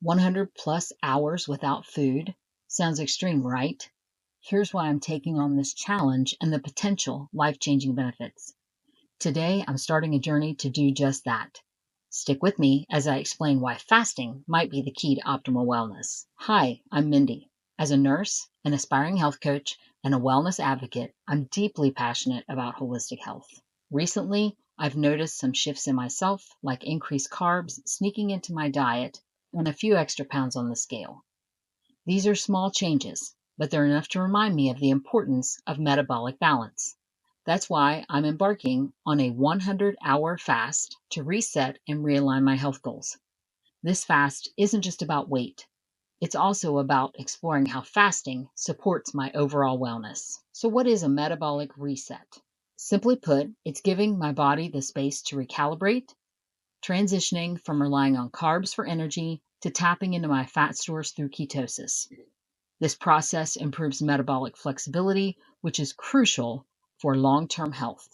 100 plus hours without food? Sounds extreme, right? Here's why I'm taking on this challenge and the potential life-changing benefits. Today, I'm starting a journey to do just that. Stick with me as I explain why fasting might be the key to optimal wellness. Hi, I'm Mindy. As a nurse, an aspiring health coach, and a wellness advocate, I'm deeply passionate about holistic health. Recently, I've noticed some shifts in myself, like increased carbs sneaking into my diet and a few extra pounds on the scale. These are small changes, but they're enough to remind me of the importance of metabolic balance. That's why I'm embarking on a 100-hour fast to reset and realign my health goals. This fast isn't just about weight. It's also about exploring how fasting supports my overall wellness. So what is a metabolic reset? Simply put, it's giving my body the space to recalibrate, transitioning from relying on carbs for energy to tapping into my fat stores through ketosis. This process improves metabolic flexibility, which is crucial for long-term health.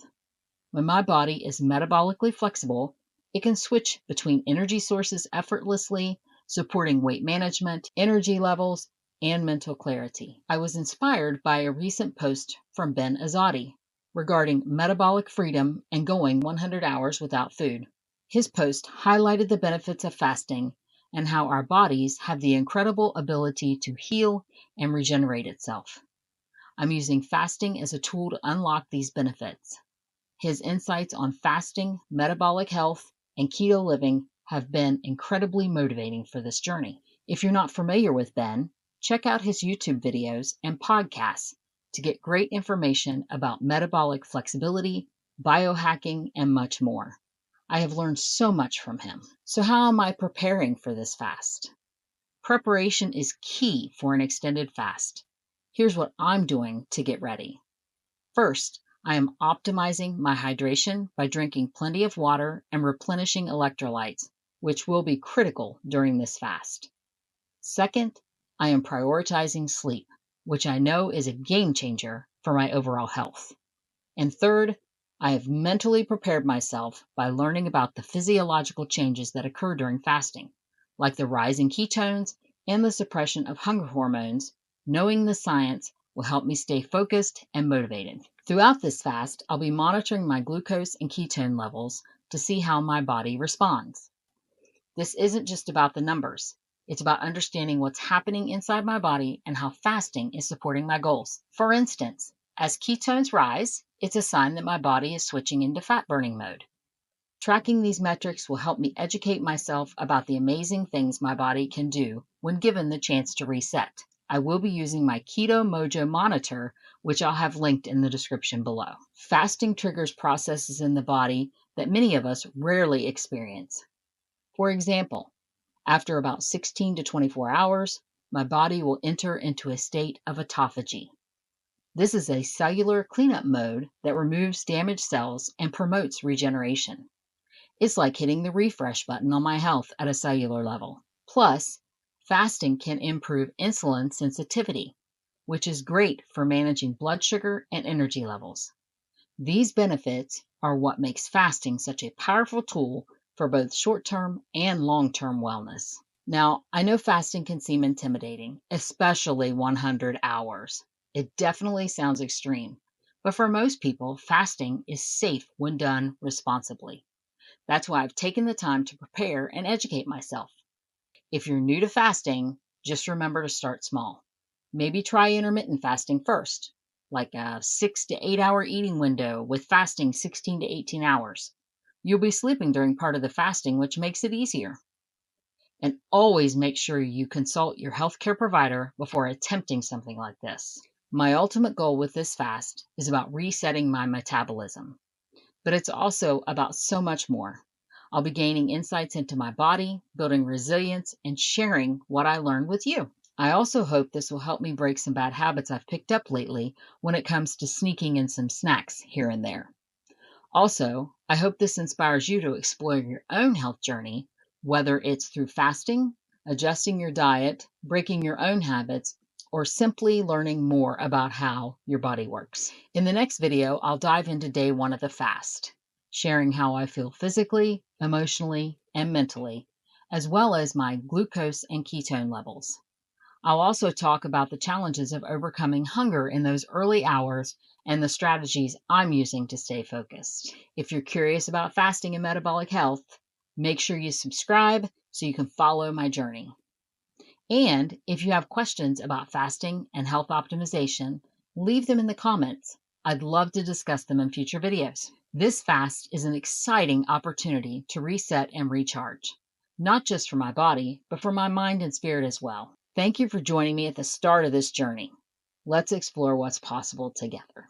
When my body is metabolically flexible, it can switch between energy sources effortlessly, supporting weight management, energy levels, and mental clarity. I was inspired by a recent post from Ben Azadi regarding metabolic freedom and going 100 hours without food. His post highlighted the benefits of fasting and how our bodies have the incredible ability to heal and regenerate itself. I'm using fasting as a tool to unlock these benefits. His insights on fasting, metabolic health, and keto living have been incredibly motivating for this journey. If you're not familiar with Ben, check out his YouTube videos and podcasts to get great information about metabolic flexibility, biohacking, and much more. I have learned so much from him. So how am I preparing for this fast? Preparation is key for an extended fast. Here's what I'm doing to get ready. First, I am optimizing my hydration by drinking plenty of water and replenishing electrolytes, which will be critical during this fast. Second, I am prioritizing sleep, which I know is a game changer for my overall health. And third, I have mentally prepared myself by learning about the physiological changes that occur during fasting, like the rise in ketones and the suppression of hunger hormones. Knowing the science will help me stay focused and motivated. Throughout this fast, I'll be monitoring my glucose and ketone levels to see how my body responds. This isn't just about the numbers. It's about understanding what's happening inside my body and how fasting is supporting my goals. For instance, as ketones rise, it's a sign that my body is switching into fat burning mode. Tracking these metrics will help me educate myself about the amazing things my body can do when given the chance to reset. I will be using my Keto Mojo monitor, which I'll have linked in the description below. Fasting triggers processes in the body that many of us rarely experience. For example, after about 16 to 24 hours, my body will enter into a state of autophagy. This is a cellular cleanup mode that removes damaged cells and promotes regeneration. It's like hitting the refresh button on my health at a cellular level. Plus, fasting can improve insulin sensitivity, which is great for managing blood sugar and energy levels. These benefits are what makes fasting such a powerful tool for both short-term and long-term wellness. Now, I know fasting can seem intimidating, especially 100 hours. It definitely sounds extreme, but for most people, fasting is safe when done responsibly. That's why I've taken the time to prepare and educate myself. If you're new to fasting, just remember to start small. Maybe try intermittent fasting first, like a 6 to 8 hour eating window with fasting 16 to 18 hours. You'll be sleeping during part of the fasting, which makes it easier. And always make sure you consult your healthcare provider before attempting something like this. My ultimate goal with this fast is about resetting my metabolism, but it's also about so much more. I'll be gaining insights into my body, building resilience, and sharing what I learned with you. I also hope this will help me break some bad habits I've picked up lately when it comes to sneaking in some snacks here and there. Also, I hope this inspires you to explore your own health journey, whether it's through fasting, adjusting your diet, breaking your own habits, or simply learning more about how your body works. In the next video, I'll dive into day 1 of the fast, sharing how I feel physically, emotionally, and mentally, as well as my glucose and ketone levels. I'll also talk about the challenges of overcoming hunger in those early hours and the strategies I'm using to stay focused. If you're curious about fasting and metabolic health, make sure you subscribe so you can follow my journey. And if you have questions about fasting and health optimization, leave them in the comments. I'd love to discuss them in future videos. This fast is an exciting opportunity to reset and recharge, not just for my body, but for my mind and spirit as well. Thank you for joining me at the start of this journey. Let's explore what's possible together.